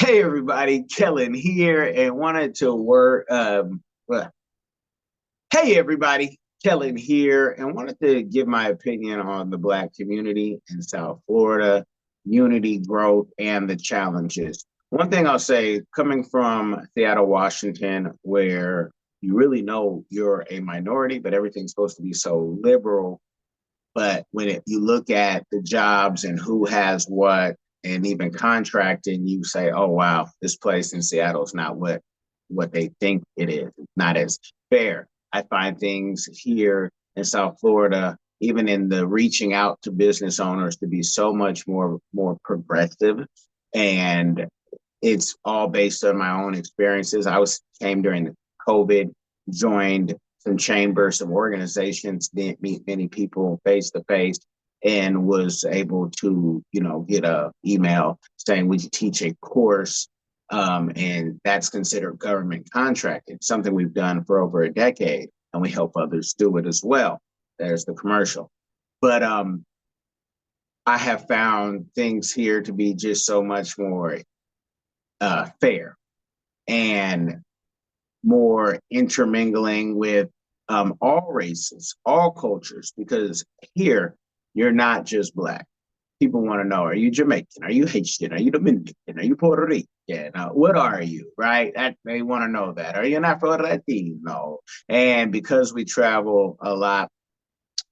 Hey everybody, Kellen here, and wanted to work. Well, hey everybody, Kellen here, and wanted to give my opinion on the Black community in South Florida, unity, growth, and the challenges. One thing I'll say, coming from Seattle, Washington, where you really know you're a minority, but everything's supposed to be so liberal. But you look at the jobs and who has what, and even contracting, you say, "Oh wow, this place in Seattle is not what they think it is. It's not as fair." I find things here in South Florida, even in the reaching out to business owners, to be so much more progressive, and it's all based on my own experiences. Came during COVID, joined some chambers, some organizations, didn't meet many people face to face, and was able to, get a email saying, "Would you teach a course?" And that's considered government contracting, something we've done for over a decade, and we help others do it as well. There's the commercial. But I have found things here to be just so much more fair and more intermingling with all races, all cultures, because here you're not just Black. People want to know, are you Jamaican? Are you Haitian? Are you Dominican? Are you Puerto Rican? What are you, right? They want to know that. Are you an Afro-Latino? And because we travel a lot,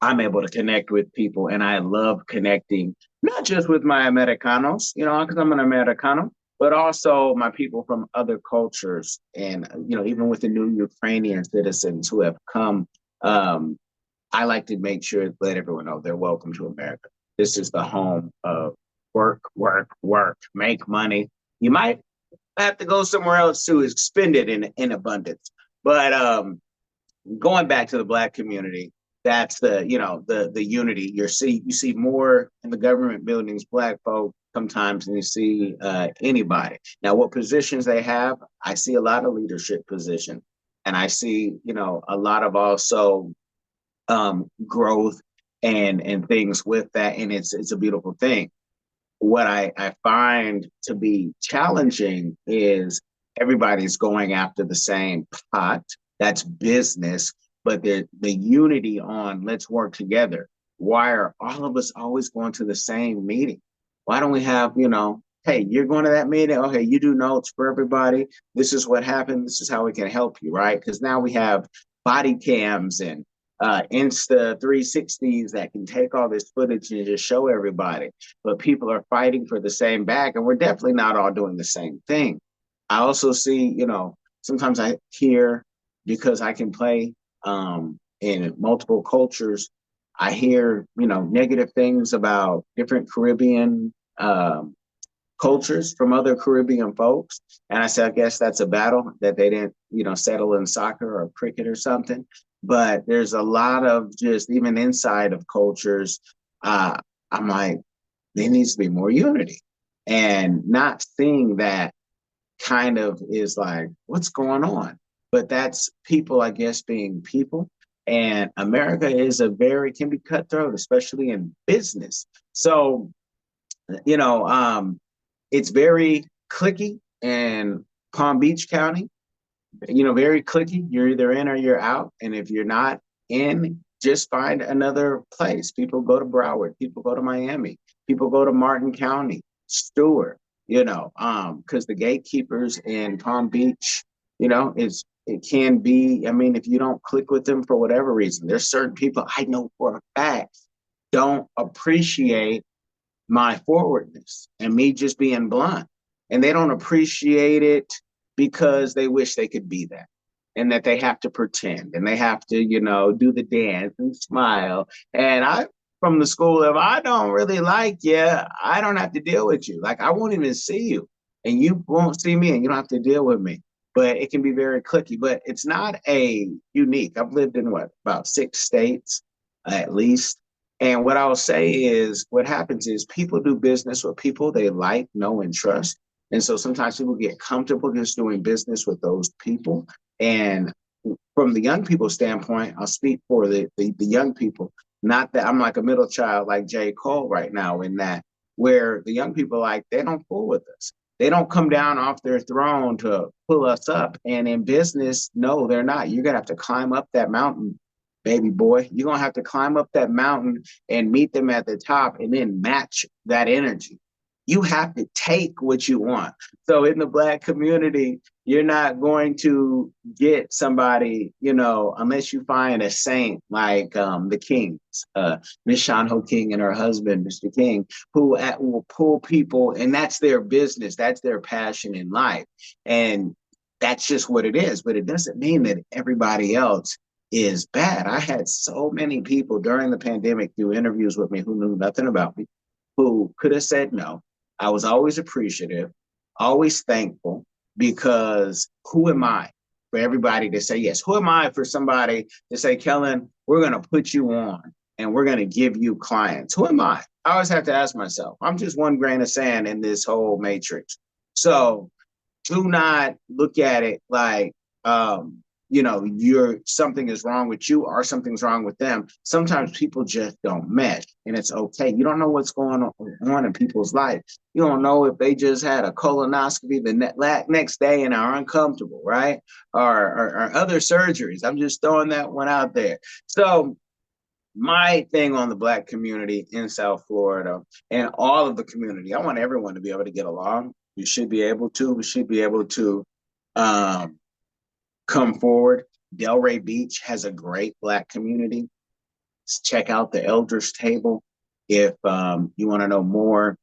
I'm able to connect with people, and I love connecting not just with my Americanos, because I'm an Americano, but also my people from other cultures, and even with the new Ukrainian citizens who have come. I like to make sure to let everyone know they're welcome to America. This is the home of work, work, work, make money. You might have to go somewhere else to spend it in abundance, but going back to the Black community, that's the unity. You see more in the government buildings Black folk sometimes than you see anybody. Now, what positions they have, I see a lot of leadership position, and I see a lot of also growth and things with that, and it's a beautiful thing. What I find to be challenging is everybody's going after the same pot. That's business, but the unity on let's work together. Why are all of us always going to the same meeting? Why don't we have, hey, you're going to that meeting? Okay, you do notes for everybody. This is what happened. This is how we can help you, right? Because now we have body cams and Insta 360s that can take all this footage and just show everybody. But people are fighting for the same bag, and we're definitely not all doing the same thing. I also see, sometimes I hear, because I can play in multiple cultures, I hear, negative things about different Caribbean cultures from other Caribbean folks. And I said, I guess that's a battle that they didn't, settle in soccer or cricket or something. But there's a lot of just even inside of cultures. I'm like, there needs to be more unity, and not seeing that kind of is like, what's going on? But that's people, I guess, being people. And America can be cutthroat, especially in business. So, you know, um, it's very clicky in Palm Beach County, very clicky. You're either in or you're out. And if you're not in, just find another place. People go to Broward, people go to Miami, people go to Martin County, Stewart, because the gatekeepers in Palm Beach, it can be, I mean, if you don't click with them for whatever reason, there's certain people I know for a fact don't appreciate my forwardness and me just being blunt. And they don't appreciate it because they wish they could be that, and that they have to pretend and they have to, do the dance and smile. And I, from the school of, I don't really like you, I don't have to deal with you. Like, I won't even see you, and you won't see me, and you don't have to deal with me. But it can be very clicky, but it's not a unique. I've lived in about 6 states at least. And what I'll say is what happens is people do business with people they like, know, and trust. And so sometimes people get comfortable just doing business with those people. And from the young people standpoint, I'll speak for the young people. Not that I'm like a middle child like J. Cole right now, in that where the young people, like, they don't fool with us. They don't come down off their throne to pull us up. And in business, no, they're not. You're going to have to climb up that mountain, baby boy. You're going to have to climb up that mountain and meet them at the top and then match that energy. You have to take what you want. So in the Black community, you're not going to get somebody, unless you find a saint like the Kings, Miss Sean Ho King and her husband, Mr. King, who will pull people, and that's their business. That's their passion in life. And that's just what it is. But it doesn't mean that everybody else is bad. I had so many people during the pandemic do interviews with me who knew nothing about me, who could have said no. I was always appreciative, always thankful, because who am I for everybody to say yes? Who am I for somebody to say, Kellen, we're going to put you on and we're going to give you clients? Who am I? I always have to ask myself. I'm just one grain of sand in this whole matrix. So do not look at it like, something is wrong with you or something's wrong with them. Sometimes people just don't mesh, and it's okay. You don't know what's going on in people's life. You don't know if they just had a colonoscopy the next day and are uncomfortable, right? Or other surgeries. I'm just throwing that one out there. So my thing on the Black community in South Florida and all of the community, I want everyone to be able to get along. You should be able to. We should be able to come forward. Delray Beach has a great Black community. Check out the Elders Table if you want to know more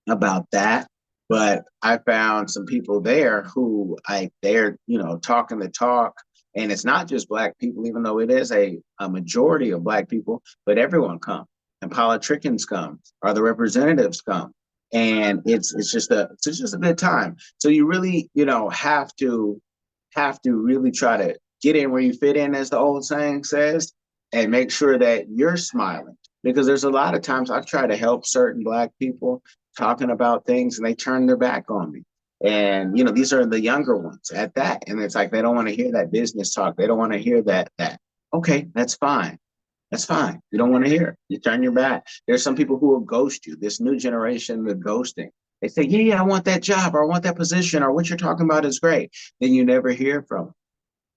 about that. But I found some people there who they're talking the talk, and it's not just Black people, even though it is a majority of Black people, but everyone comes, and politicians come, or the representatives come, and it's just a good time. So you really have to really try to get in where you fit in, as the old saying says, and make sure that you're smiling. Because there's a lot of times I've tried to help certain Black people talking about things and they turn their back on me. And, these are the younger ones at that. And it's like, they don't want to hear that business talk. They don't want to hear that. Okay, that's fine. That's fine. You don't want to hear it. You turn your back. There's some people who will ghost you. This new generation, the ghosting. They say, yeah, I want that job, or I want that position, or what you're talking about is great. Then you never hear from them.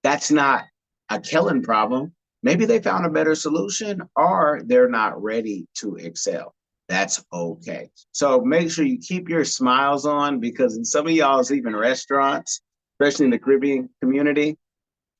That's not a Kellen problem. Maybe they found a better solution, or they're not ready to excel. That's okay. So make sure you keep your smiles on, because in some of y'all's even restaurants, especially in the Caribbean community,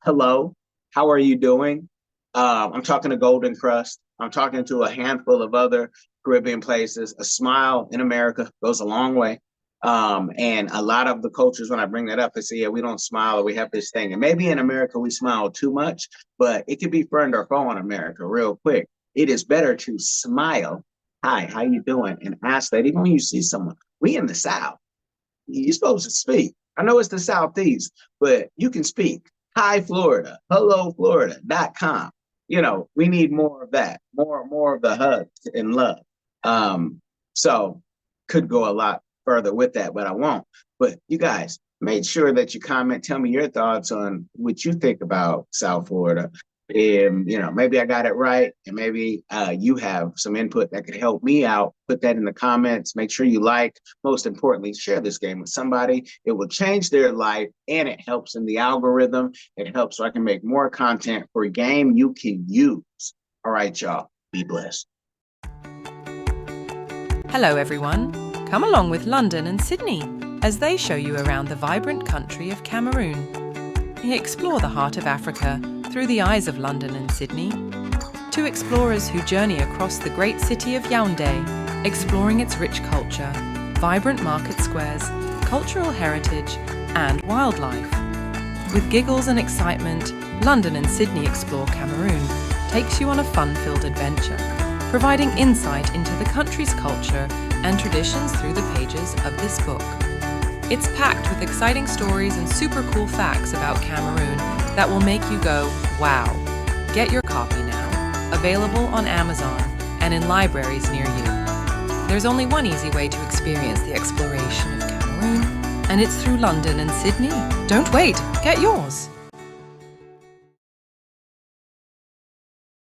hello, how are you doing? I'm talking to Golden Crust. I'm talking to a handful of other Caribbean places. A smile in America goes a long way. And a lot of the cultures, when I bring that up, they say, yeah, we don't smile, or we have this thing. And maybe in America, we smile too much, but it could be friend or foe in America real quick. It is better to smile. Hi, how you doing? And ask that even when you see someone. We in the South, you're supposed to speak. I know it's the Southeast, but you can speak. Hi, Florida. Hello, Florida.com. We need more of that, more of the hugs and love. So could go a lot further with that, but I won't. But you guys, make sure that you comment, tell me your thoughts on what you think about South Florida. And, maybe I got it right, and maybe you have some input that could help me out. Put that in the comments. Make sure you like. Most importantly, share this game with somebody. It will change their life, and it helps in the algorithm. It helps so I can make more content for a game you can use. All right, y'all. Be blessed. Hello, everyone. Come along with London and Sydney as they show you around the vibrant country of Cameroon. Explore the heart of Africa through the eyes of London and Sydney. Two explorers who journey across the great city of Yaoundé, exploring its rich culture, vibrant market squares, cultural heritage, and wildlife. With giggles and excitement, London and Sydney Explore Cameroon takes you on a fun-filled adventure, providing insight into the country's culture and traditions through the pages of this book. It's packed with exciting stories and super cool facts about Cameroon that will make you go, wow. Get your copy now, available on Amazon and in libraries near you. There's only one easy way to experience the exploration of Cameroon, and it's through London and Sydney. Don't wait, get yours.